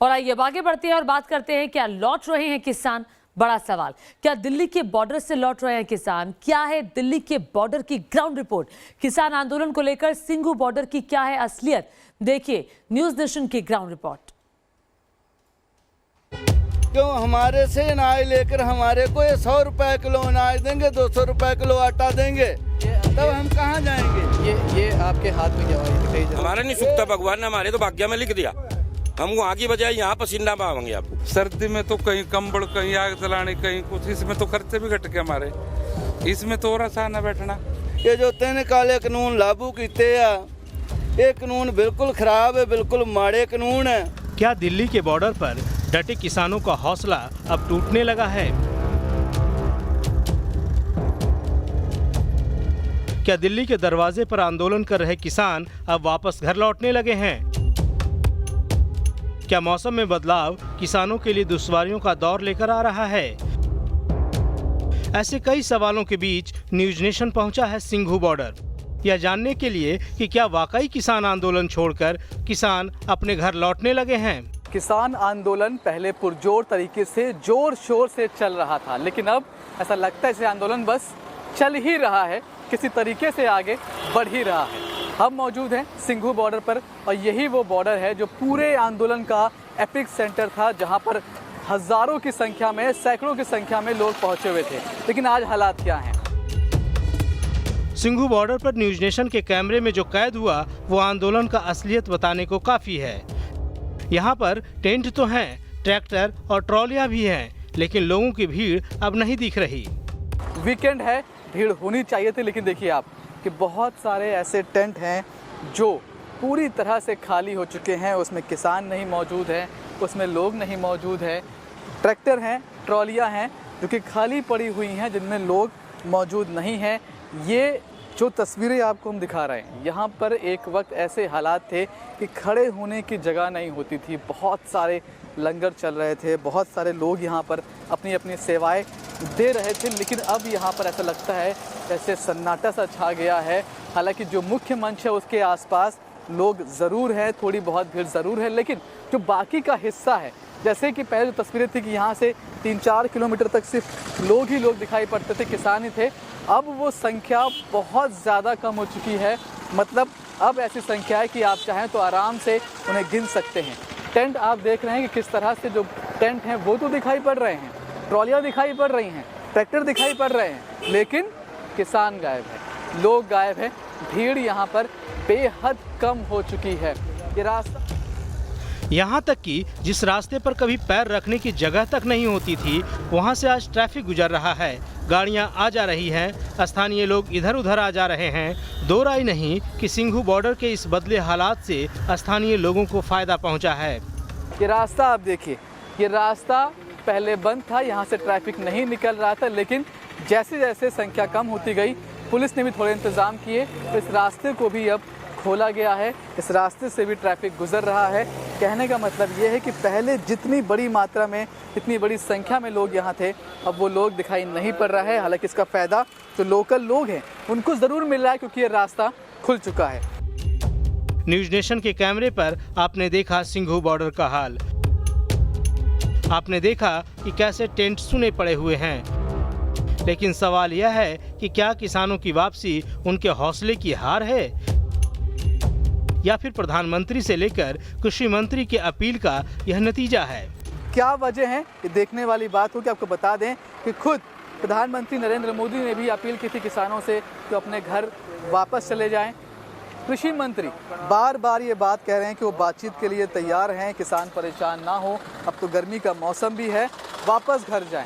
और आइए अब आगे बढ़ते हैं और बात करते हैं, क्या लौट रहे हैं किसान? बड़ा सवाल, क्या दिल्ली के बॉर्डर से लौट रहे हैं किसान? क्या है दिल्ली के बॉर्डर की ग्राउंड रिपोर्ट? किसान आंदोलन को लेकर सिंघू बॉर्डर की क्या है असलियत? देखिए न्यूज नेशन की ग्राउंड रिपोर्ट। क्यों हमारे से अनाज लेकर हमारे को 100 रुपए किलो अनाज देंगे, 200 रुपए किलो आटा देंगे, तब हम कहाँ जाएंगे? ये आपके हाथ में क्या है? हमारा नहीं सूखता, भगवान ने हमारे तो भाग्य में लिख दिया। हम वहाँ की बजाय यहाँ पसीना बहाएंगे आपको। सर्दी में तो कहीं कंबल, कहीं आग जलाने, कहीं कुछ, इसमें तो खर्चे भी घट गए हमारे। इसमें तो और आसान है बैठना। ये जो 3 काले कानून लागू किए ये कानून बिल्कुल खराब है, बिल्कुल माड़े कानून है। क्या दिल्ली के बॉर्डर पर डटे किसानों का हौसला अब टूटने लगा है? क्या दिल्ली के दरवाजे पर आंदोलन कर रहे किसान अब वापस घर लौटने लगे हैं? क्या मौसम में बदलाव किसानों के लिए दुश्वारियों का दौर लेकर आ रहा है? ऐसे कई सवालों के बीच न्यूज नेशन पहुंचा है सिंघू बॉर्डर, यह जानने के लिए कि क्या वाकई किसान आंदोलन छोड़कर किसान अपने घर लौटने लगे हैं। किसान आंदोलन पहले पुरजोर तरीके से जोर शोर से चल रहा था, लेकिन अब ऐसा लगता है कि आंदोलन बस चल ही रहा है, किसी तरीके से आगे बढ़ ही रहा है। हम मौजूद हैं सिंघू बॉर्डर पर और यही वो बॉर्डर है जो पूरे आंदोलन का एपिक सेंटर था, जहां पर हजारों की संख्या में, सैकड़ों की संख्या में लोग पहुंचे हुए थे। लेकिन आज हालात क्या हैं? सिंघू बॉर्डर पर न्यूज नेशन के कैमरे में जो कैद हुआ वो आंदोलन का असलियत बताने को काफी है। यहाँ पर टेंट तो हैं, ट्रैक्टर और ट्रॉलियां भी हैं, लेकिन लोगों की भीड़ अब नहीं दिख रही। वीकेंड है, भीड़ होनी चाहिए थी, लेकिन देखिए आप कि बहुत सारे ऐसे टेंट हैं जो पूरी तरह से खाली हो चुके हैं। उसमें किसान नहीं मौजूद है, उसमें लोग नहीं मौजूद है। ट्रैक्टर हैं, ट्रॉलियां हैं जो कि खाली पड़ी हुई हैं, जिनमें लोग मौजूद नहीं हैं। ये जो तस्वीरें आपको हम दिखा रहे हैं, यहाँ पर एक वक्त ऐसे हालात थे कि खड़े होने की जगह नहीं होती थी। बहुत सारे लंगर चल रहे थे, बहुत सारे लोग यहाँ पर अपनी अपनी सेवाएं दे रहे थे, लेकिन अब यहाँ पर ऐसा लगता है जैसे सन्नाटा सा छा गया है। हालांकि जो मुख्य मंच है उसके आसपास लोग ज़रूर हैं, थोड़ी बहुत भीड़ ज़रूर है, लेकिन जो बाकी का हिस्सा है, जैसे कि पहले जो तस्वीरें थी कि यहाँ से 3-4 किलोमीटर तक सिर्फ लोग ही लोग दिखाई पड़ते थे, किसान ही थे, अब वो संख्या बहुत ज़्यादा कम हो चुकी है। मतलब अब ऐसी संख्या है कि आप चाहें तो आराम से उन्हें गिन सकते हैं। टेंट आप देख रहे हैं कि किस तरह से जो टेंट हैं वो तो दिखाई पड़ रहे हैं, ट्रॉलियाँ दिखाई पड़ रही हैं, ट्रैक्टर दिखाई पड़ रहे हैं, लेकिन किसान गायब है, लोग गायब हैं। भीड़ यहाँ पर बेहद कम हो चुकी है। ये रास्ता, यहाँ तक कि जिस रास्ते पर कभी पैर रखने की जगह तक नहीं होती थी, वहाँ से आज ट्रैफिक गुजर रहा है, गाड़ियाँ आ जा रही हैं, स्थानीय लोग इधर उधर आ जा रहे हैं। दो राय नहीं कि सिंघू बॉर्डर के इस बदले हालात से स्थानीय लोगों को फायदा पहुँचा है। ये रास्ता आप देखिए, ये रास्ता पहले बंद था, यहाँ से ट्रैफिक नहीं निकल रहा था, लेकिन जैसे जैसे संख्या कम होती गई, पुलिस ने भी थोड़े इंतज़ाम किए, तो इस रास्ते को भी अब खोला गया है, इस रास्ते से भी ट्रैफिक गुजर रहा है। कहने का मतलब ये है कि पहले जितनी बड़ी मात्रा में, इतनी बड़ी संख्या में लोग यहाँ थे, अब वो लोग दिखाई नहीं पड़ रहा है। हालांकि इसका फ़ायदा जो लोकल लोग हैं उनको ज़रूर मिल रहा है, क्योंकि ये रास्ता खुल चुका है। न्यूज नेशन के कैमरे पर आपने देखा सिंघू बॉर्डर का हाल, आपने देखा कि कैसे टेंट सुने पड़े हुए हैं, लेकिन सवाल यह है कि क्या किसानों की वापसी उनके हौसले की हार है, या फिर प्रधानमंत्री से लेकर कृषि मंत्री की अपील का यह नतीजा है? क्या वजह है, ये देखने वाली बात हो कि आपको बता दें कि खुद प्रधानमंत्री नरेंद्र मोदी ने भी अपील की थी किसानों से कि अपने घर वापस चले जाएं। कृषि मंत्री बार बार ये बात कह रहे हैं कि वो बातचीत के लिए तैयार हैं, किसान परेशान ना हो, अब तो गर्मी का मौसम भी है, वापस घर जाएं।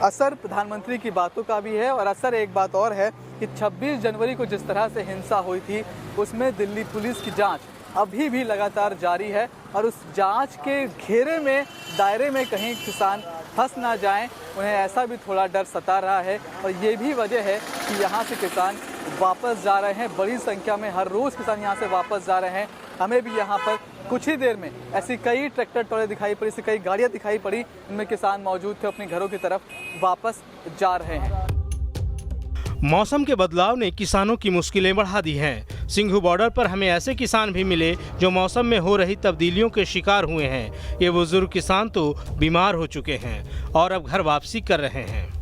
असर प्रधानमंत्री की बातों का भी है, और असर एक बात और है कि 26 जनवरी को जिस तरह से हिंसा हुई थी, उसमें दिल्ली पुलिस की जांच अभी भी लगातार जारी है, और उस जांच के घेरे में, दायरे में कहीं किसान फंस ना जाएं, उन्हें ऐसा भी थोड़ा डर सता रहा है। और ये भी वजह है कि यहाँ से किसान वापस जा रहे हैं, बड़ी संख्या में हर रोज़ किसान यहाँ से वापस जा रहे हैं। हमें भी यहाँ पर कुछ ही देर में ऐसी कई ट्रैक्टर ट्रॉली दिखाई पड़ी, ऐसी कई गाड़ियाँ दिखाई पड़ी, इनमें किसान मौजूद थे, अपने घरों की तरफ वापस जा रहे हैं। मौसम के बदलाव ने किसानों की मुश्किलें बढ़ा दी हैं। सिंघू बॉर्डर पर हमें ऐसे किसान भी मिले जो मौसम में हो रही तब्दीलियों के शिकार हुए हैं। ये बुजुर्ग किसान तो बीमार हो चुके हैं और अब घर वापसी कर रहे हैं।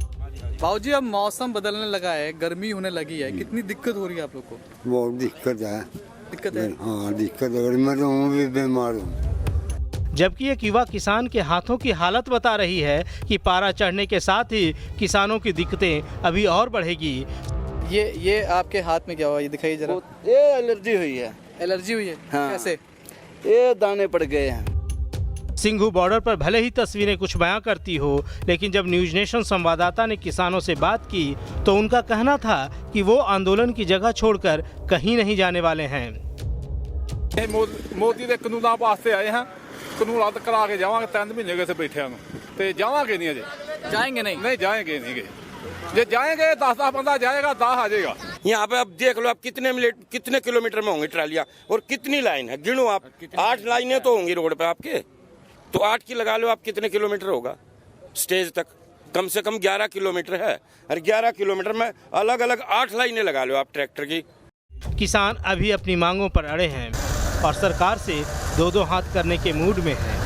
बाबूजी, अब मौसम बदलने लगा है, गर्मी होने लगी है, कितनी दिक्कत हो रही है आप लोग को? बहुत दिक्कत है। दिक्कत है? हाँ दिक्कत है, और मैं तो हूँ भी बीमार हूँ। जबकि एक युवा किसान के हाथों की हालत बता रही है कि पारा चढ़ने के साथ ही किसानों की दिक्कतें अभी और बढ़ेगी। ये आपके हाथ में क्या हुआ, ये दिखाइए जरा। ये एलर्जी हुई है। एलर्जी हुई है? हाँ। कैसे? ये दाने पड़ गए हैं। सिंघू बॉर्डर पर भले ही तस्वीरें कुछ बयां करती हो, लेकिन जब न्यूज नेशन संवाददाता ने किसानों से बात की तो उनका कहना था कि वो आंदोलन की जगह छोड़कर कहीं नहीं जाने वाले हैं। मोदी के कानूनों वास्ते आए हैं, कानून रद्द करा के जावांगे। 3 महीने गए से बैठे हैं तो जावांगे नहीं, अजे जाएंगे नहीं जाएंगे नहीं गए। जे जाएंगे 10 बंदा जाएगा, 10 आ जाएगा। यहाँ पे अब देख लो, आप कितने किलोमीटर में होंगी ट्रालियाँ और कितनी लाइन है, गिनो आप। 8 लाइनें तो होंगी रोड पे आपके, तो 8 की लगा लो आप, कितने किलोमीटर होगा स्टेज तक? कम से कम 11 किलोमीटर है, और 11 किलोमीटर में अलग अलग 8 लाइनें लगा लो आप ट्रैक्टर की। किसान अभी अपनी मांगों पर अड़े हैं और सरकार से 2-2 हाथ करने के मूड में है।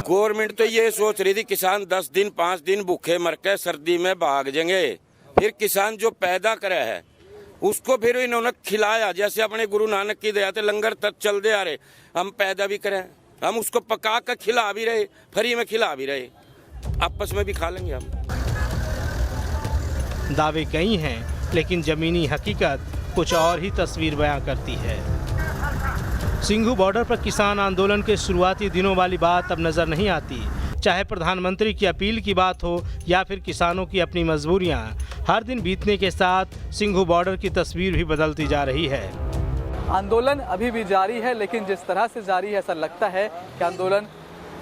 गवर्नमेंट तो ये सोच रही थी किसान 10 दिन 5 दिन भूखे मर के सर्दी में भाग जाएंगे, फिर किसान जो पैदा करे है उसको फिर इन्होंने खिलाया। जैसे अपने गुरु नानक की दया से लंगर तक चल दे आ रहे, हम पैदा भी करें, हम उसको पका कर खिला भी रहे, फ्री में खिला भी रहे, आपस में भी खा लेंगे हम। दावे कई हैं, लेकिन जमीनी हकीकत कुछ और ही तस्वीर बयां करती है। सिंघू बॉर्डर पर किसान आंदोलन के शुरुआती दिनों वाली बात अब नजर नहीं आती। चाहे प्रधानमंत्री की अपील की बात हो या फिर किसानों की अपनी मजबूरियां, हर दिन बीतने के साथ सिंघू बॉर्डर की तस्वीर भी बदलती जा रही है। आंदोलन अभी भी जारी है, लेकिन जिस तरह से जारी है ऐसा लगता है कि आंदोलन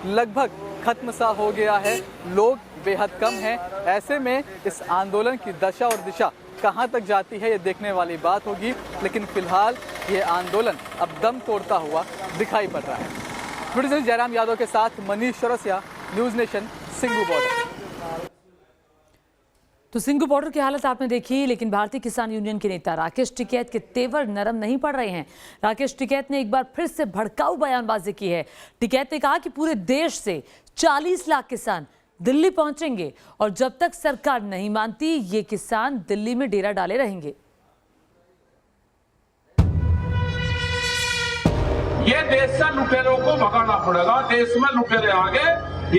लगभग खत्म सा हो गया है। लोग बेहद कम हैं। ऐसे में इस आंदोलन की दशा और दिशा कहां तक जाती है ये देखने वाली बात होगी, लेकिन फिलहाल ये आंदोलन अब दम तोड़ता हुआ दिखाई पड़ रहा है। वीडियो जयराम यादव के साथ Manish Chaurasia, news nation, Singhu border. तो सिंघू बॉर्डर की हालत आपने देखी, लेकिन भारतीय किसान यूनियन के नेता राकेश टिकैत के तेवर नरम नहीं पड़ रहे हैं। राकेश टिकैत ने एक बार फिर से भड़काऊ बयानबाजी की है। टिकैत ने कहा कि पूरे देश से 40 लाख किसान दिल्ली पहुंचेंगे और जब तक सरकार नहीं मानती ये किसान दिल्ली में डेरा डाले रहेंगे। ये देश से लुटेरों को भगाना पड़ेगा, देश में लुटेरे आगे,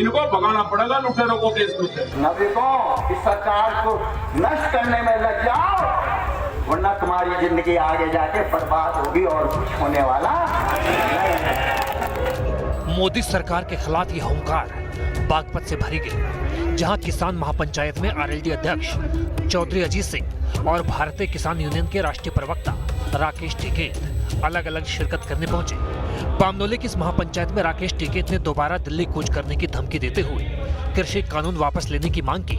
इनको भगाना पड़ेगा लुटेरों को देश में। नागरिकों, इस सरकार को नष्ट करने में लग जाओ, वरना तुम्हारी जिंदगी आगे जाके बर्बाद होगी और कुछ होने वाला नहीं। मोदी सरकार के खिलाफ ये हुंकार बागपत से भरी गई, जहां किसान महापंचायत में आरएलडी अध्यक्ष चौधरी अजीत सिंह और भारतीय किसान यूनियन के राष्ट्रीय प्रवक्ता राकेश टिकैत अलग अलग शिरकत करने पहुंचे। बामनोली की इस महापंचायत में राकेश टिकैत ने दोबारा दिल्ली कूच करने की धमकी देते हुए कृषि कानून वापस लेने की मांग की,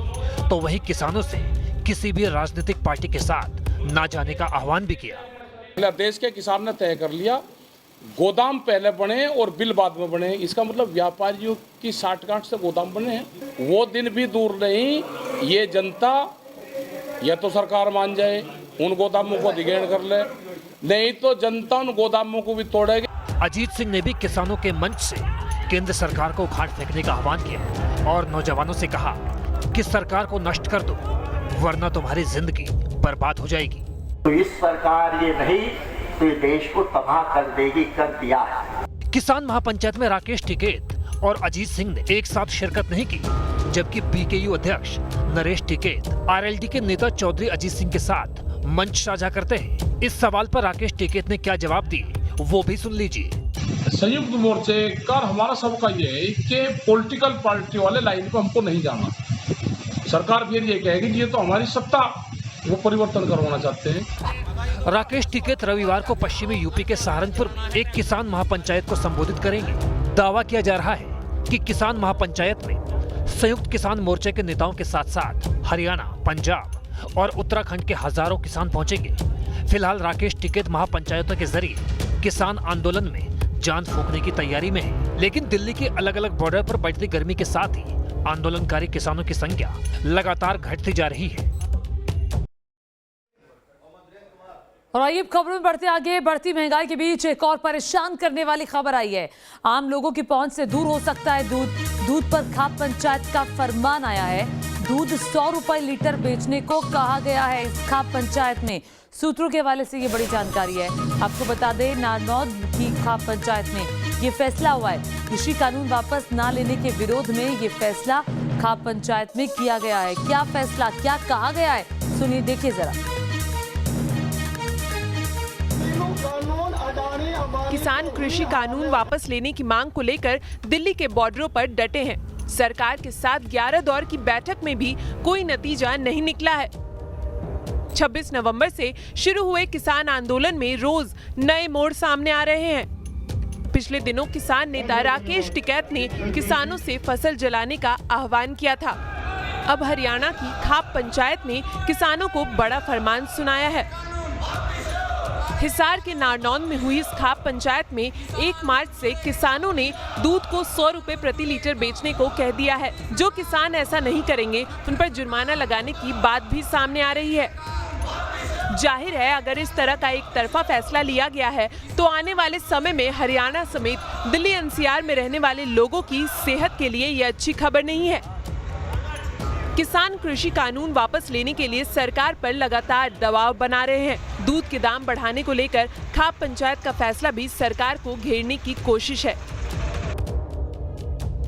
तो वहीं किसानों से किसी भी राजनीतिक पार्टी के साथ न जाने का आह्वान भी किया। देश के किसान ने तय कर लिया, गोदाम पहले बने और बिल बाद में बने। इसका मतलब व्यापारियों की साठगांठ से गोदाम बने हैं। वो दिन भी दूर नहीं, ये जनता या तो सरकार मान जाए, उन गोदामों को अधिग्रहण कर ले, नहीं तो जनता उन गोदामों को भी तोड़ेगी। अजीत सिंह ने भी किसानों के मंच से केंद्र सरकार को उखाड़ फेंकने का आह्वान किया और नौजवानों से कहा कि सरकार को नष्ट कर दो, वरना तुम्हारी जिंदगी बर्बाद हो जाएगी। तो इस सरकार ये नहीं तो ये देश को तबाह कर देगी, कर दिया है। किसान महापंचायत में राकेश टिकैत और अजीत सिंह ने एक साथ शिरकत नहीं की, जबकि बीकेयू अध्यक्ष नरेश टिकैत आरएलडी के नेता चौधरी अजीत सिंह के साथ मंच साझा करते हैं। इस सवाल पर राकेश टिकैत ने क्या जवाब दिए वो भी सुन लीजिए। संयुक्त मोर्चे का हमारा सबका ये है कि पॉलिटिकल पार्टी वाले लाइन पर हमको नहीं जाना। सरकार फिर ये कहेगी कि ये तो हमारी सत्ता, वो परिवर्तन करवाना चाहते हैं। राकेश टिकैत रविवार को पश्चिमी यूपी के सहारनपुर में एक किसान महापंचायत को संबोधित करेंगे। दावा किया जा रहा है कि किसान महापंचायत में संयुक्त किसान मोर्चे के नेताओं के साथ साथ हरियाणा, पंजाब और उत्तराखंड के हजारों किसान पहुंचेंगे। फिलहाल राकेश टिकैत महापंचायतों के जरिए किसान आंदोलन में जान फूंकने की तैयारी में है, लेकिन दिल्ली के अलग अलग बॉर्डर पर बढ़ती गर्मी के साथ ही आंदोलनकारी किसानों की संख्या लगातार घटती जा रही है। और आइए अब खबरों में बढ़ते आगे। बढ़ती महंगाई के बीच एक और परेशान करने वाली खबर आई है। आम लोगों की पहुंच से दूर हो सकता है दूध पर खाप पंचायत का फरमान आया है। दूध 100 रुपए लीटर बेचने को कहा गया है इस खाप पंचायत में। सूत्रों के हवाले से ये बड़ी जानकारी है। आपको बता दें, नारनौल की खाप पंचायत में ये फैसला हुआ है। कृषि कानून वापस ना लेने के विरोध में ये फैसला खाप पंचायत में किया गया है। क्या फैसला, क्या कहा गया है, सुनिए, देखिए जरा। किसान कृषि कानून वापस लेने की मांग को लेकर दिल्ली के बॉर्डरों पर डटे हैं। सरकार के साथ 11 दौर की बैठक में भी कोई नतीजा नहीं निकला है। 26 नवंबर से शुरू हुए किसान आंदोलन में रोज नए मोड़ सामने आ रहे हैं। पिछले दिनों किसान नेता राकेश टिकैत ने किसानों से फसल जलाने का आह्वान किया था। अब हरियाणा की खाप पंचायत ने किसानों को बड़ा फरमान सुनाया है। हिसार के नारनौल में हुई इस खाप पंचायत में 1 मार्च से किसानों ने दूध को 100 रुपए प्रति लीटर बेचने को कह दिया है। जो किसान ऐसा नहीं करेंगे उन पर जुर्माना लगाने की बात भी सामने आ रही है। जाहिर है, अगर इस तरह का एक तरफा फैसला लिया गया है तो आने वाले समय में हरियाणा समेत दिल्ली एनसीआर में रहने वाले लोगों की सेहत के लिए यह अच्छी खबर नहीं है। किसान कृषि कानून वापस लेने के लिए सरकार पर लगातार दबाव बना रहे हैं। दूध के दाम बढ़ाने को लेकर खाप पंचायत का फैसला भी सरकार को घेरने की कोशिश है।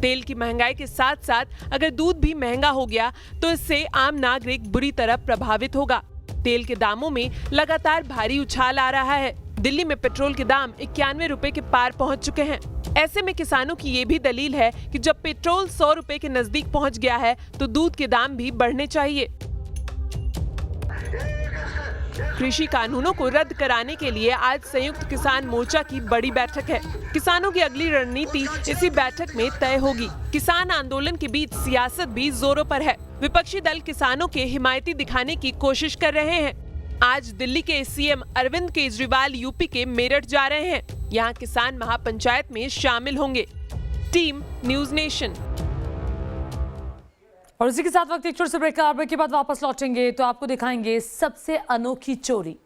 तेल की महंगाई के साथ साथ अगर दूध भी महंगा हो गया तो इससे आम नागरिक बुरी तरह प्रभावित होगा। तेल के दामों में लगातार भारी उछाल आ रहा है। दिल्ली में पेट्रोल के दाम 91 रुपए के पार पहुंच चुके हैं। ऐसे में किसानों की ये भी दलील है कि जब पेट्रोल 100 रुपए के नजदीक पहुंच गया है तो दूध के दाम भी बढ़ने चाहिए। कृषि कानूनों को रद्द कराने के लिए आज संयुक्त किसान मोर्चा की बड़ी बैठक है। किसानों की अगली रणनीति इसी बैठक में तय होगी। किसान आंदोलन के बीच सियासत भी जोरों पर है। विपक्षी दल किसानों के हिमायती दिखाने की कोशिश कर रहे हैं। आज दिल्ली के सीएम अरविंद केजरीवाल यूपी के मेरठ जा रहे हैं। यहाँ किसान महापंचायत में शामिल होंगे। Team news nation. और इसी के साथ वक्त एक छोटे से ब्रेक के बाद वापस लौटेंगे तो आपको दिखाएंगे सबसे अनोखी चोरी।